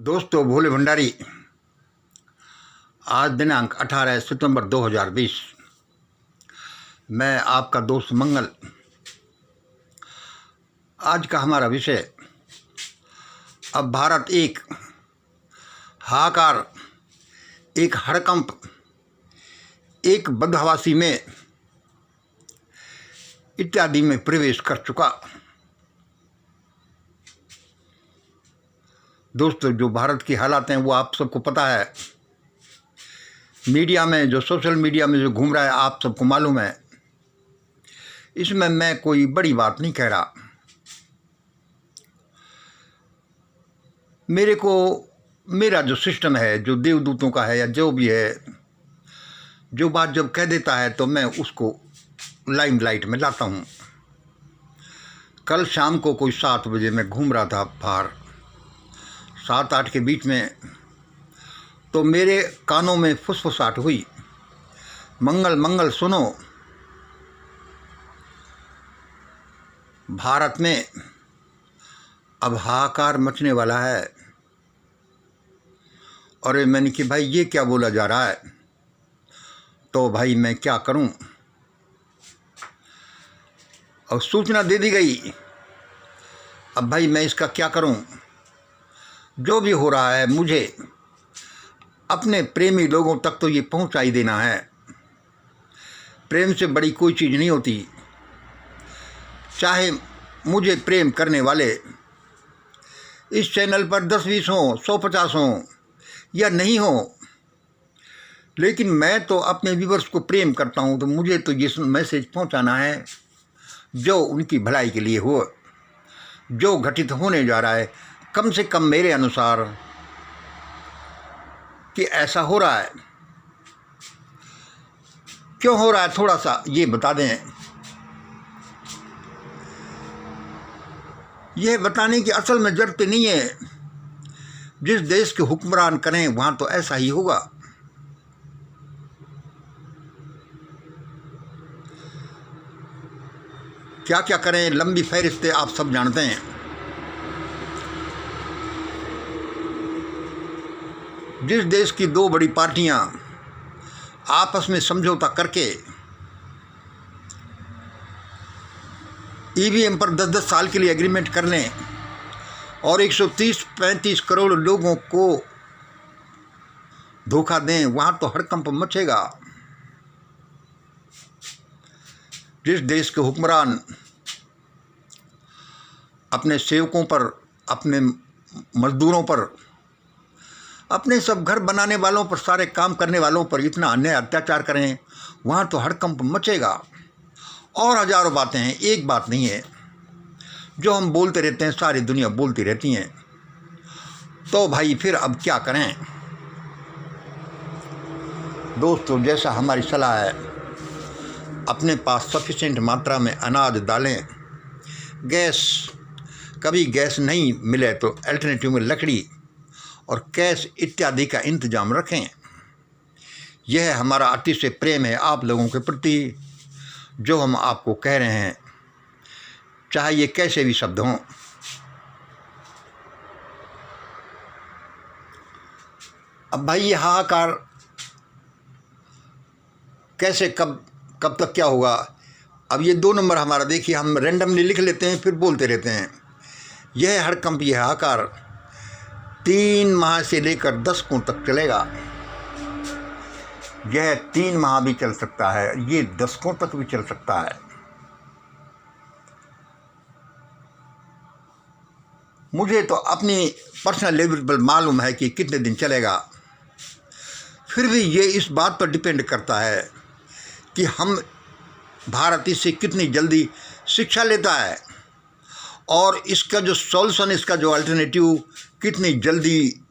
दोस्तों, भोले भंडारी। आज दिनांक 18 सितंबर 2020। मैं आपका दोस्त मंगल। आज का हमारा विषय, अब भारत एक हाहाकार, एक हड़कंप, एक बदहवासी में इत्यादि में प्रवेश कर चुका। दोस्तों, जो भारत की हालात हैं वो आप सबको पता है। मीडिया में, जो सोशल मीडिया में जो घूम रहा है, आप सबको मालूम है। इसमें मैं कोई बड़ी बात नहीं कह रहा। मेरा जो सिस्टम है, जो देवदूतों का है या जो भी है, जो बात जब कह देता है तो मैं उसको लाइमलाइट में लाता हूँ। कल शाम को कोई 7 बजे मैं घूम रहा था बाहर, 7-8 के बीच में, तो मेरे कानों में फुसफुसाहट हुई, मंगल मंगल सुनो, भारत में अब हाहाकार मचने वाला है। और मैंने कि भाई ये क्या बोला जा रहा है, तो भाई मैं क्या करूं। और सूचना दे दी गई, अब भाई मैं इसका क्या करूं। जो भी हो रहा है मुझे अपने प्रेमी लोगों तक तो ये पहुंचा ही देना है। प्रेम से बड़ी कोई चीज़ नहीं होती। चाहे मुझे प्रेम करने वाले इस चैनल पर 10-20 हों, 100-50 हों या नहीं हों, लेकिन मैं तो अपने व्यूअर्स को प्रेम करता हूं। तो मुझे तो ये मैसेज पहुंचाना है जो उनकी भलाई के लिए हो, जो घटित होने जा रहा है, कम से कम मेरे अनुसार कि ऐसा हो रहा है। क्यों हो रहा है, थोड़ा सा ये बता दें। यह बताने की असल में जरूरत नहीं है। जिस देश के हुक्मरान करें वहाँ तो ऐसा ही होगा। क्या क्या करें, लंबी फहरिस्त आप सब जानते हैं। जिस देश की 2 बड़ी पार्टियां आपस में समझौता करके ईवीएम पर 10-10 साल के लिए एग्रीमेंट कर लें और 130-135 करोड़ लोगों को धोखा दें, वहाँ तो हड़कंप मचेगा। जिस देश के हुक्मरान अपने सेवकों पर, अपने मजदूरों पर, अपने सब घर बनाने वालों पर, सारे काम करने वालों पर इतना अन्याय अत्याचार करें, वहाँ तो हड़कंप मचेगा। और हजारों बातें हैं, एक बात नहीं है जो हम बोलते रहते हैं, सारी दुनिया बोलती रहती हैं। तो भाई फिर अब क्या करें। दोस्तों, जैसा हमारी सलाह है, अपने पास सफिशिएंट मात्रा में अनाज डालें। गैस, कभी गैस नहीं मिले तो अल्टरनेटिव में लकड़ी और कैश इत्यादि का इंतजाम रखें। यह हमारा अतिशय प्रेम है आप लोगों के प्रति, जो हम आपको कह रहे हैं, चाहे ये कैसे भी शब्द हों। अब भाई ये हाहाकार कैसे, कब तक क्या होगा। अब ये 2 नंबर हमारा, देखिए, हम रैंडमली लिख लेते हैं फिर बोलते रहते हैं। यह हड़कंप, यह हाहाकार 3 माह से लेकर दशकों तक चलेगा। यह 3 माह भी चल सकता है, ये दशकों तक भी चल सकता है। मुझे तो अपनी पर्सनल लेवल पर मालूम है कि कितने दिन चलेगा। फिर भी ये इस बात पर डिपेंड करता है कि हम, भारत इससे कितनी जल्दी शिक्षा लेता है और इसका जो सॉल्यूशन, इसका जो अल्टरनेटिव कितनी जल्दी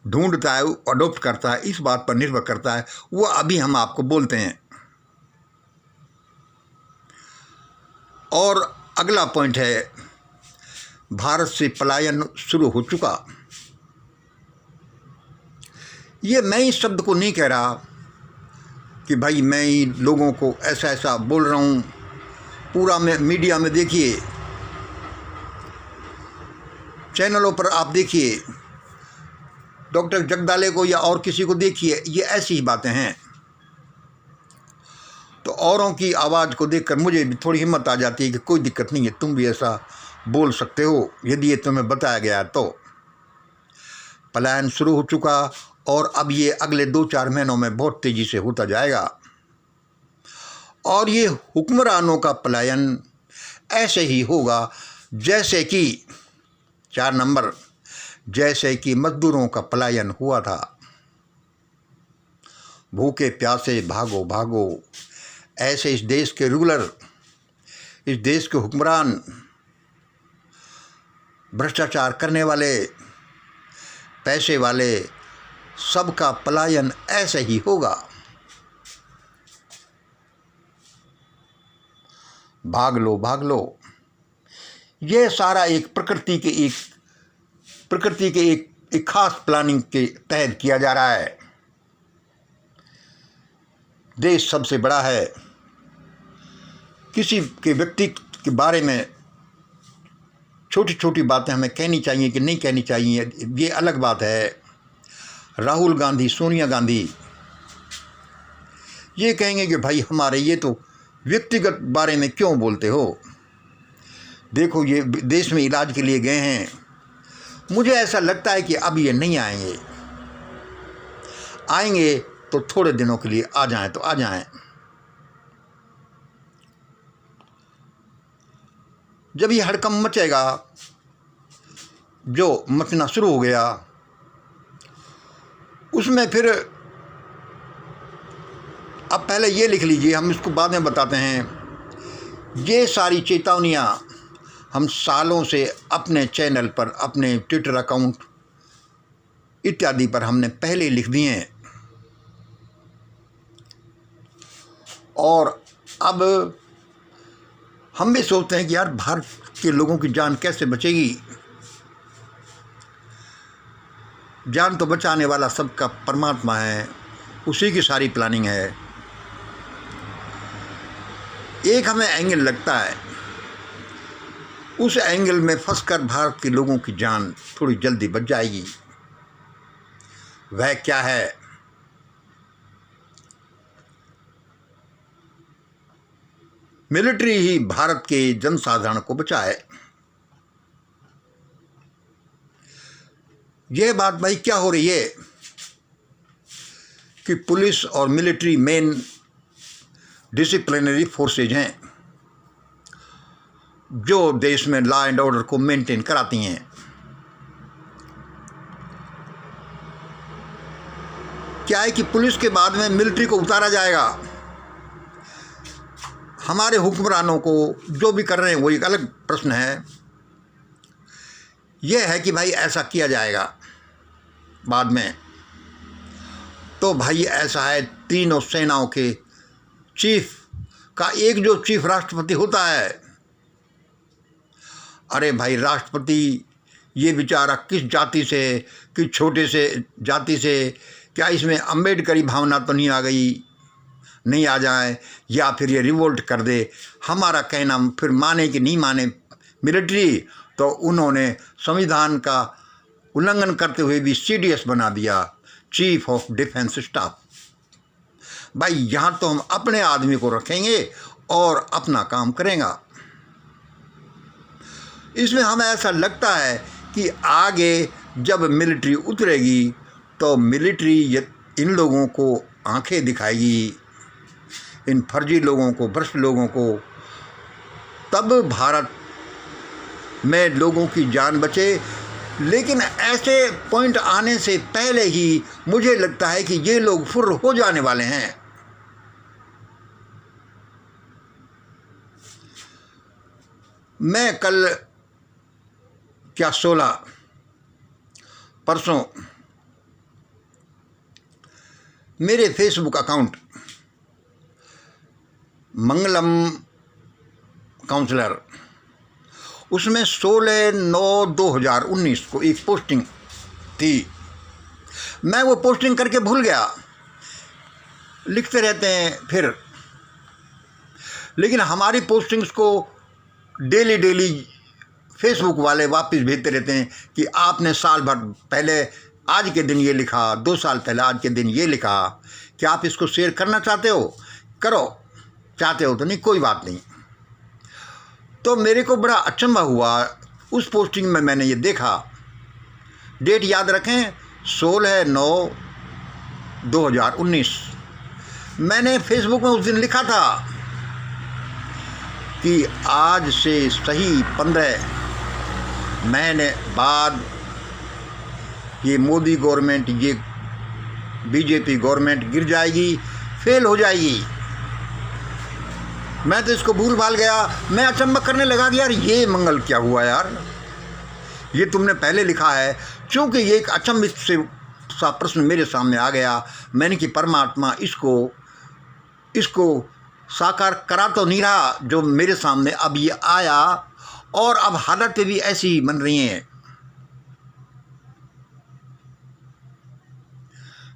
ढूंढता है, अडोप्ट करता है, इस बात पर निर्भर करता है। वो अभी हम आपको बोलते हैं। और अगला पॉइंट है, भारत से पलायन शुरू हो चुका। ये मैं इस शब्द को नहीं कह रहा कि भाई मैं ही लोगों को ऐसा बोल रहा हूँ। पूरा में मीडिया में देखिए, चैनलों पर आप देखिए, डॉक्टर जगदाले को या और किसी को देखिए, ये ऐसी ही बातें हैं। तो औरों की आवाज़ को देखकर मुझे भी थोड़ी हिम्मत आ जाती है कि कोई दिक्कत नहीं है, तुम भी ऐसा बोल सकते हो यदि ये तुम्हें बताया गया। तो पलायन शुरू हो चुका और अब ये अगले 2-4 महीनों में बहुत तेज़ी से होता जाएगा। और ये हुक्मरानों का पलायन ऐसे ही होगा जैसे कि 4 नंबर, जैसे कि मजदूरों का पलायन हुआ था। भूखे प्यासे भागो भागो, ऐसे इस देश के रूलर, इस देश के हुक्मरान, भ्रष्टाचार करने वाले, पैसे वाले, सबका पलायन ऐसे ही होगा। भाग लो भाग लो। ये सारा एक प्रकृति के एक खास प्लानिंग के तहत किया जा रहा है। देश सबसे बड़ा है, किसी के व्यक्ति के बारे में छोटी छोटी बातें हमें कहनी चाहिए कि नहीं कहनी चाहिए, ये अलग बात है। राहुल गांधी, सोनिया गांधी ये कहेंगे कि भाई हमारे ये तो व्यक्तिगत बारे में क्यों बोलते हो, देखो ये देश में इलाज के लिए गए हैं। मुझे ऐसा लगता है कि अब ये नहीं आएंगे, आएंगे तो थोड़े दिनों के लिए आ जाएं तो आ जाएं। जब ये हड़कंप मचेगा, जो मचना शुरू हो गया, उसमें फिर अब पहले ये लिख लीजिए, हम इसको बाद में बताते हैं। ये सारी चेतावनियाँ हम सालों से अपने चैनल पर, अपने ट्विटर अकाउंट इत्यादि पर हमने पहले लिख दिए हैं। और अब हम भी सोचते हैं कि यार भारत के लोगों की जान कैसे बचेगी। जान तो बचाने वाला सबका परमात्मा है, उसी की सारी प्लानिंग है। एक हमें एंगल लगता है, उस एंगल में फंसकर भारत के लोगों की जान थोड़ी जल्दी बच जाएगी। वह क्या है? मिलिट्री ही भारत के जनसाधारण को बचाए। यह बात भाई क्या हो रही है कि पुलिस और मिलिट्री मेन डिसिप्लिनरी फोर्सेज हैं जो देश में लॉ एंड ऑर्डर को मेंटेन कराती हैं। क्या है कि पुलिस के बाद में मिलिट्री को उतारा जाएगा। हमारे हुक्मरानों को जो भी कर रहे हैं वो एक अलग प्रश्न है। यह है कि भाई ऐसा किया जाएगा बाद में। तो भाई ऐसा है, तीनों सेनाओं के चीफ का एक जो चीफ राष्ट्रपति होता है, अरे भाई राष्ट्रपति ये बेचारा किस जाति से, किस छोटे से जाति से, क्या इसमें अम्बेडकरी भावना तो नहीं आ गई, नहीं आ जाए, या फिर ये रिवोल्ट कर दे। हमारा कहना फिर माने कि नहीं माने मिलिट्री, तो उन्होंने संविधान का उल्लंघन करते हुए भी CDS बना दिया, चीफ ऑफ डिफेंस स्टाफ। भाई यहाँ तो हम अपने आदमी को रखेंगे और अपना काम करेंगे। इसमें हमें ऐसा लगता है कि आगे जब मिलिट्री उतरेगी तो मिलिट्री इन लोगों को आंखें दिखाएगी, इन फर्जी लोगों को, भ्रष्ट लोगों को। तब भारत में लोगों की जान बचे। लेकिन ऐसे पॉइंट आने से पहले ही मुझे लगता है कि ये लोग फुर्र हो जाने वाले हैं। मैं कल क्या 16 परसों मेरे फेसबुक अकाउंट मंगलम काउंसलर, उसमें 16/9/2019 को एक पोस्टिंग थी। मैं वो पोस्टिंग करके भूल गया, लिखते रहते हैं फिर, लेकिन हमारी पोस्टिंग्स को डेली फेसबुक वाले वापस भेजते रहते हैं कि आपने साल भर पहले आज के दिन ये लिखा, 2 साल पहले आज के दिन ये लिखा, क्या आप इसको शेयर करना चाहते हो? करो, चाहते हो तो नहीं, कोई बात नहीं। तो मेरे को बड़ा अचंभा हुआ उस पोस्टिंग में, मैंने ये देखा, डेट याद रखें 16/9/2019। मैंने फेसबुक में उस दिन लिखा था कि आज से सही 15 महीने बाद ये मोदी गवर्नमेंट, ये बीजेपी गवर्नमेंट गिर जाएगी, फेल हो जाएगी। मैं तो इसको भूल भाल गया। मैं अचंभा करने लगा कि यार ये मंगल क्या हुआ यार, ये तुमने पहले लिखा है। चूँकि ये एक अचंभित से सा प्रश्न मेरे सामने आ गया, मैंने कि परमात्मा इसको साकार करा तो नहीं रहा जो मेरे सामने अब ये आया, और अब हालतें भी ऐसी ही बन रही हैं।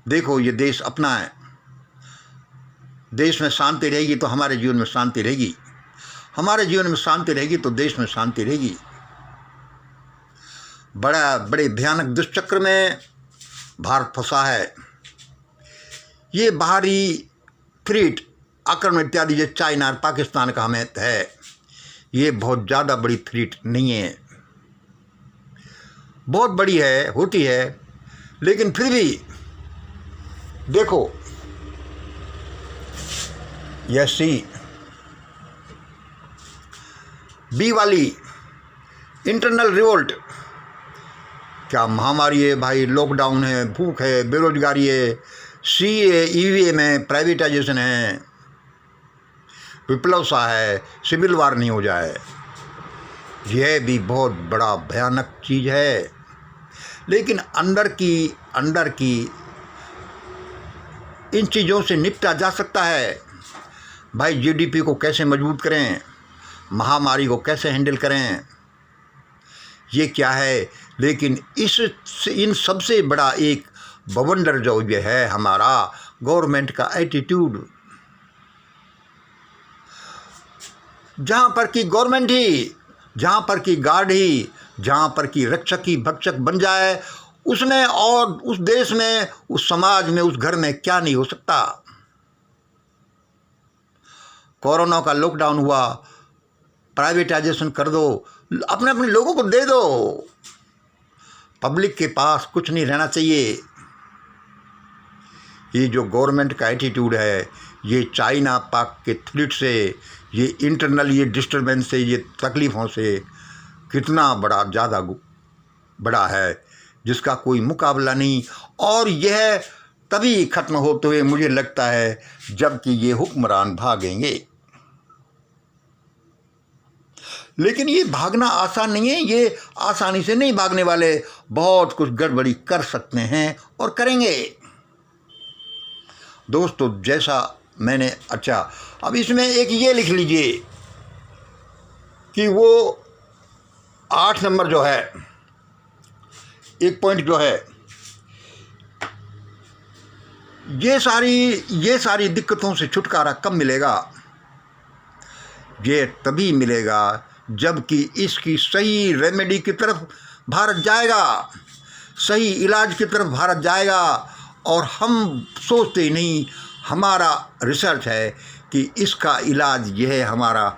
देखो ये देश अपना है, देश में शांति रहेगी तो हमारे जीवन में शांति रहेगी, हमारे जीवन में शांति रहेगी तो देश में शांति रहेगी। बड़े भयानक दुष्चक्र में भारत फंसा है। ये बाहरी थ्रेट, आक्रमण इत्यादि जो चाइना और पाकिस्तान का हमें है, ये बहुत ज़्यादा बड़ी थ्रेट नहीं है, बहुत बड़ी है, होती है, लेकिन फिर भी देखो यह सी बी वाली इंटरनल रिवोल्ट, क्या महामारी है भाई, लॉकडाउन है, भूख है, बेरोजगारी है, CA EVA में प्राइवेटाइजेशन है, विप्लव सा है, सिविल वार नहीं हो जाए, यह भी बहुत बड़ा भयानक चीज़ है। लेकिन अंदर की इन चीज़ों से निपटा जा सकता है भाई। GDP को कैसे मजबूत करें, महामारी को कैसे हैंडल करें, ये क्या है। लेकिन इन सबसे बड़ा एक बवंडर जो ये है हमारा गवर्नमेंट का एटीट्यूड। जहाँ पर कि गवर्नमेंट ही, जहाँ पर कि गार्ड ही, जहाँ पर कि रक्षक ही भक्षक बन जाए, उसमें और उस देश में, उस समाज में, उस घर में क्या नहीं हो सकता। कोरोना का लॉकडाउन हुआ, प्राइवेटाइजेशन कर दो, अपने अपने लोगों को दे दो, पब्लिक के पास कुछ नहीं रहना चाहिए। ये जो गवर्नमेंट का एटीट्यूड है, ये चाइना पाक के थ्रेट से, ये इंटरनल ये डिस्टर्बेंस से, ये तकलीफ़ों से कितना ज़्यादा बड़ा है, जिसका कोई मुकाबला नहीं। और यह तभी ख़त्म होते हुए मुझे लगता है जबकि ये हुक्मरान भागेंगे। लेकिन ये भागना आसान नहीं है, ये आसानी से नहीं भागने वाले, बहुत कुछ गड़बड़ी कर सकते हैं और करेंगे। दोस्तों जैसा मैंने, अच्छा अब इसमें एक ये लिख लीजिए कि वो 8 नंबर जो है, एक पॉइंट जो है, ये सारी दिक्कतों से छुटकारा कब मिलेगा? ये तभी मिलेगा जबकि इसकी सही रेमेडी की तरफ भारत जाएगा, सही इलाज की तरफ भारत जाएगा। और हम सोचते ही नहीं, हमारा रिसर्च है कि इसका इलाज यह है, हमारा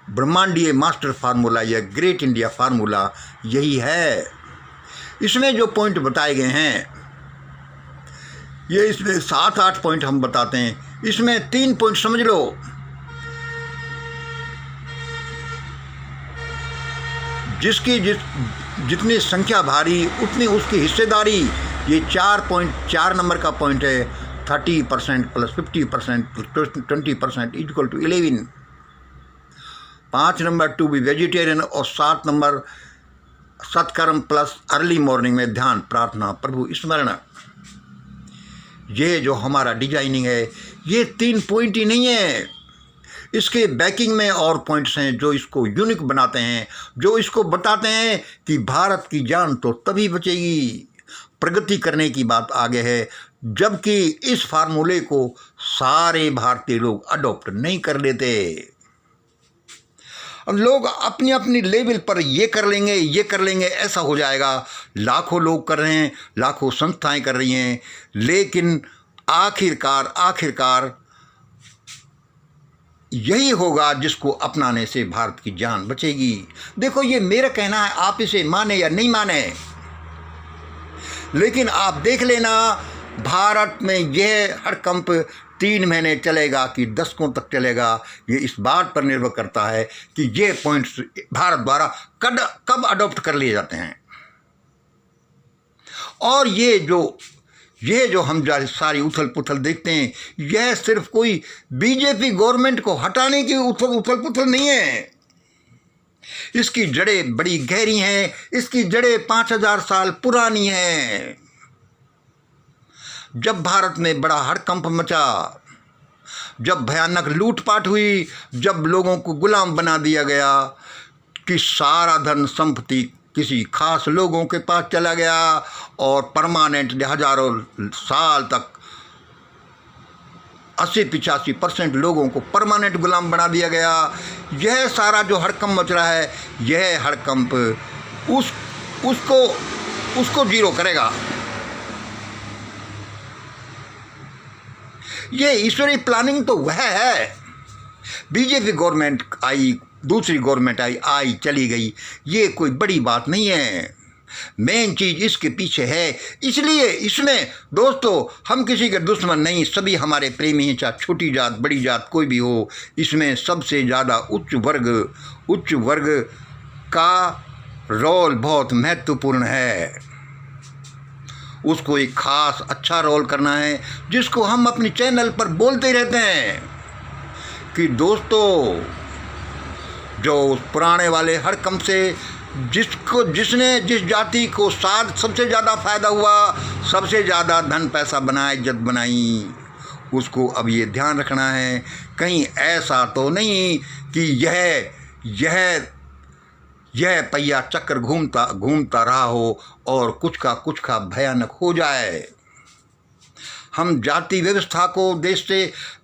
ब्रह्मांडीय मास्टर फार्मूला या ग्रेट इंडिया फार्मूला यही है। इसमें जो पॉइंट बताए गए हैं, ये इसमें 7-8 पॉइंट हम बताते हैं, इसमें 3 पॉइंट समझ लो। जिसकी जितनी संख्या भारी उतनी उसकी हिस्सेदारी। ये 4 नंबर का पॉइंट है, 30% + 50% + 20% = 11। 5 नंबर टू बी वेजिटेरियन, और 7 नंबर सत्कर्म प्लस अर्ली मॉर्निंग में ध्यान, प्रार्थना, प्रभु स्मरण। ये जो हमारा डिजाइनिंग है, ये 3 पॉइंट ही नहीं है, इसके बैकिंग में और पॉइंट्स हैं जो इसको यूनिक बनाते हैं, जो इसको बताते हैं कि भारत की जान तो तभी बचेगी, प्रगति करने की बात आगे है, जबकि इस फार्मूले को सारे भारतीय लोग अडॉप्ट नहीं कर लेते। अब लोग अपनी अपनी लेवल पर ये कर लेंगे, ऐसा हो जाएगा। लाखों लोग कर रहे हैं, लाखों संस्थाएं कर रही हैं, लेकिन आखिरकार यही होगा जिसको अपनाने से भारत की जान बचेगी। देखो, ये मेरा कहना है, आप इसे माने या नहीं माने, लेकिन आप देख लेना भारत में यह हड़कंप 3 महीने चलेगा कि दशकों तक चलेगा, ये इस बात पर निर्भर करता है कि ये पॉइंट्स भारत द्वारा कब अडॉप्ट कर लिए जाते हैं। और ये जो हम सारी उथल पुथल देखते हैं, यह सिर्फ कोई बीजेपी गवर्नमेंट को हटाने की उथल पुथल नहीं है। इसकी जड़ें बड़ी गहरी हैं, इसकी जड़ें 5000 साल पुरानी हैं। जब भारत में बड़ा हड़कंप मचा, जब भयानक लूटपाट हुई, जब लोगों को गुलाम बना दिया गया कि सारा धन संपत्ति किसी खास लोगों के पास चला गया और परमानेंट हजारों साल तक 80-85% लोगों को परमानेंट गुलाम बना दिया गया। यह सारा जो हड़कंप मच रहा है, यह हड़कंप उसको जीरो करेगा। ये ईश्वरीय प्लानिंग तो वह है। बीजेपी गवर्नमेंट आई, दूसरी गवर्नमेंट आई चली गई, ये कोई बड़ी बात नहीं है। मेन चीज़ इसके पीछे है। इसलिए इसमें दोस्तों हम किसी के दुश्मन नहीं, सभी हमारे प्रेमी हैं, चाहे छोटी जात बड़ी जात कोई भी हो। इसमें सबसे ज़्यादा उच्च वर्ग का रोल बहुत महत्वपूर्ण है। उसको एक खास अच्छा रोल करना है, जिसको हम अपने चैनल पर बोलते रहते हैं कि दोस्तों, जो पुराने वाले हड़कंप से जिस जाति को सबसे ज़्यादा फ़ायदा हुआ, सबसे ज़्यादा धन पैसा बनाया, इज्जत बनाई, उसको अब ये ध्यान रखना है कहीं ऐसा तो नहीं कि यह पहिया चक्र घूमता रहा हो और कुछ का भयानक हो जाए। हम जाति व्यवस्था को देश से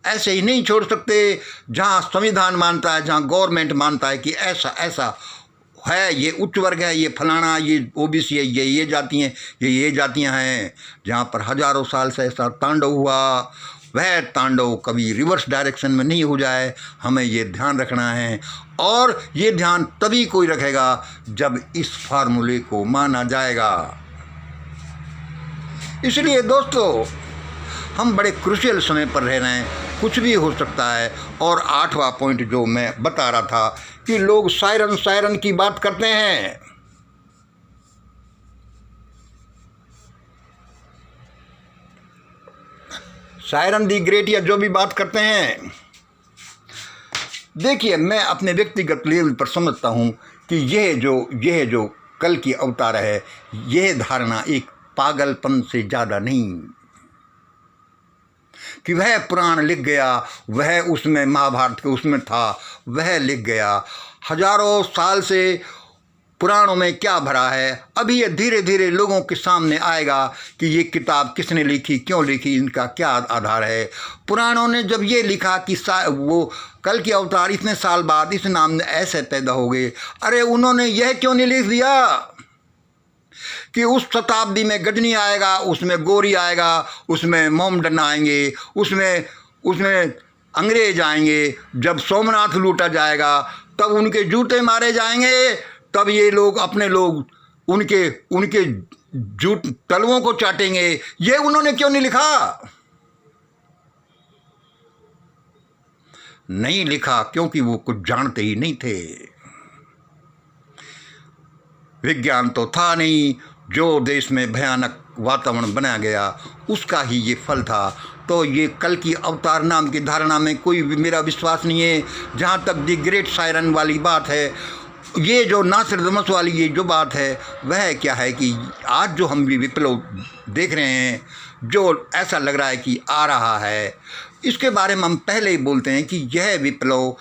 ऐसे ही नहीं छोड़ सकते। जहाँ संविधान मानता है, जहाँ गवर्नमेंट मानता है कि ऐसा है, ये उच्च वर्ग है, ये फलाना, ये ओबीसी है, ये जातियाँ, ये जातियाँ हैं, जहाँ पर हजारों साल से ऐसा तांडव हुआ, वह तांडव कभी रिवर्स डायरेक्शन में नहीं हो जाए, हमें ये ध्यान रखना है। और ये ध्यान तभी कोई रखेगा जब इस फार्मूले को माना जाएगा। इसलिए दोस्तों, हम बड़े क्रूशियल समय पर रह रहे हैं, कुछ भी हो सकता है। और 8वां पॉइंट जो मैं बता रहा था कि लोग सायरन की बात करते हैं। सायरन दी ग्रेट या जो भी बात करते हैं, देखिए, मैं अपने व्यक्तिगत लेवल पर समझता हूँ कि यह जो कल की अवतार है, यह धारणा एक पागलपन से ज़्यादा नहीं कि वह पुराण लिख गया, वह उसमें महाभारत के उसमें था, वह लिख गया। हजारों साल से पुराणों में क्या भरा है, अभी ये धीरे धीरे लोगों के सामने आएगा कि ये किताब किसने लिखी, क्यों लिखी, इनका क्या आधार है। पुराणों ने जब ये लिखा कि वो कल की अवतार इतने साल बाद इस नाम में ऐसे पैदा हो गए, अरे उन्होंने यह क्यों नहीं लिख दिया कि उस शताब्दी में गजनी आएगा, उसमें गोरी आएगा, उसमें मोमडन आएंगे, उसमें अंग्रेज आएंगे, जब सोमनाथ लूटा जाएगा तब उनके जूते मारे जाएंगे, तब ये लोग अपने लोग उनके जूत तलवों को चाटेंगे। ये उन्होंने क्यों नहीं लिखा? नहीं लिखा क्योंकि वो कुछ जानते ही नहीं थे। विज्ञान तो था नहीं। जो देश में भयानक वातावरण बनाया गया उसका ही ये फल था। तो ये कल की अवतार नाम की धारणा में कोई मेरा विश्वास नहीं है। जहाँ तक दी ग्रेट सायरन वाली बात है, ये जो नास्ट्राडामस वाली ये जो बात है, वह क्या है कि आज जो हम भी विप्लव देख रहे हैं, जो ऐसा लग रहा है कि आ रहा है, इसके बारे में हम पहले ही बोलते हैं कि यह विप्लव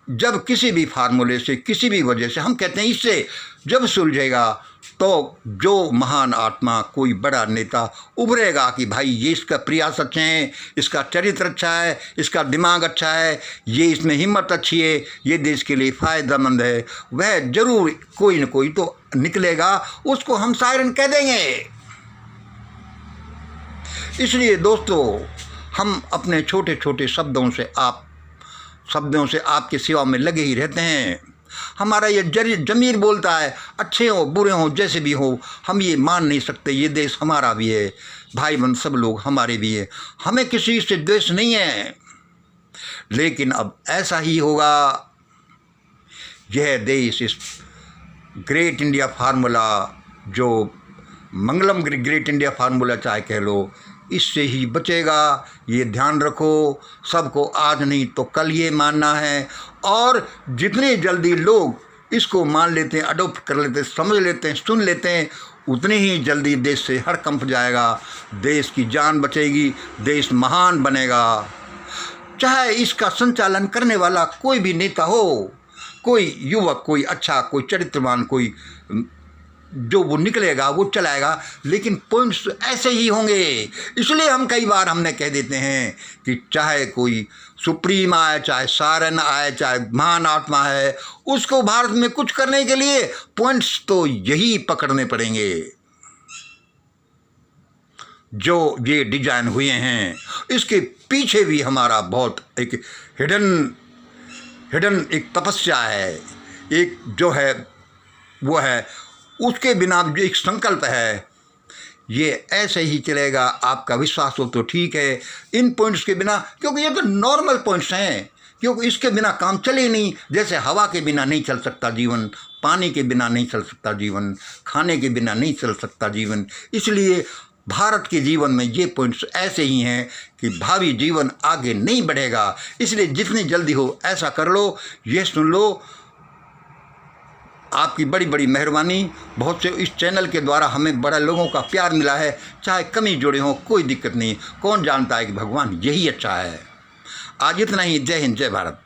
जब किसी भी फार्मूले से, किसी भी वजह से, हम कहते हैं इससे जब सुलझेगा तो जो महान आत्मा, कोई बड़ा नेता उभरेगा कि भाई ये इसका प्रयास अच्छे हैं, इसका चरित्र अच्छा है, इसका दिमाग अच्छा है, ये इसमें हिम्मत अच्छी है, ये देश के लिए फ़ायदेमंद है, वह जरूर कोई न कोई तो निकलेगा, उसको हम सायरन कह देंगे। इसलिए दोस्तों, हम अपने छोटे छोटे शब्दों से आपकी सेवा में लगे ही रहते हैं। हमारा ये ज़मीर बोलता है, अच्छे हो बुरे हो जैसे भी हो, हम ये मान नहीं सकते ये देश हमारा भी है, भाई बहन सब लोग हमारे भी है, हमें किसी से द्वेष नहीं है। लेकिन अब ऐसा ही होगा, यह देश इस ग्रेट इंडिया फार्मूला, जो मंगलम ग्रेट इंडिया फार्मूला चाहे कह लो, इससे ही बचेगा। ये ध्यान रखो, सबको आज नहीं तो कल ये मानना है। और जितने जल्दी लोग इसको मान लेते हैं, अडोप्ट कर लेते हैं, समझ लेते हैं, सुन लेते हैं, उतने ही जल्दी देश से हड़कंप जाएगा, देश की जान बचेगी, देश महान बनेगा। चाहे इसका संचालन करने वाला कोई भी नेता हो, कोई युवक, कोई अच्छा, कोई चरित्रवान, कोई जो वो निकलेगा वो चलाएगा, लेकिन पॉइंट्स ऐसे ही होंगे। इसलिए हम कई बार हमने कह देते हैं कि चाहे कोई सुप्रीम आए, चाहे सारन आए, चाहे महान आत्मा है, उसको भारत में कुछ करने के लिए पॉइंट्स तो यही पकड़ने पड़ेंगे जो ये डिजाइन हुए हैं। इसके पीछे भी हमारा बहुत एक हिडन एक तपस्या है, एक जो है वो है, उसके बिना जो एक संकल्प है, ये ऐसे ही चलेगा। आपका विश्वास हो तो ठीक है, इन पॉइंट्स के बिना, क्योंकि ये तो नॉर्मल पॉइंट्स हैं, क्योंकि इसके बिना काम चले नहीं। जैसे हवा के बिना नहीं चल सकता जीवन, पानी के बिना नहीं चल सकता जीवन, खाने के बिना नहीं चल सकता जीवन। इसलिए भारत के जीवन में ये पॉइंट्स ऐसे ही हैं कि भावी जीवन आगे नहीं बढ़ेगा। इसलिए जितनी जल्दी हो ऐसा कर लो, ये सुन लो। आपकी बड़ी बड़ी मेहरबानी। बहुत से इस चैनल के द्वारा हमें बड़ा लोगों का प्यार मिला है, चाहे कमी जुड़े हों कोई दिक्कत नहीं। कौन जानता है कि भगवान यही अच्छा है। आज इतना ही। जय हिंद, जय भारत।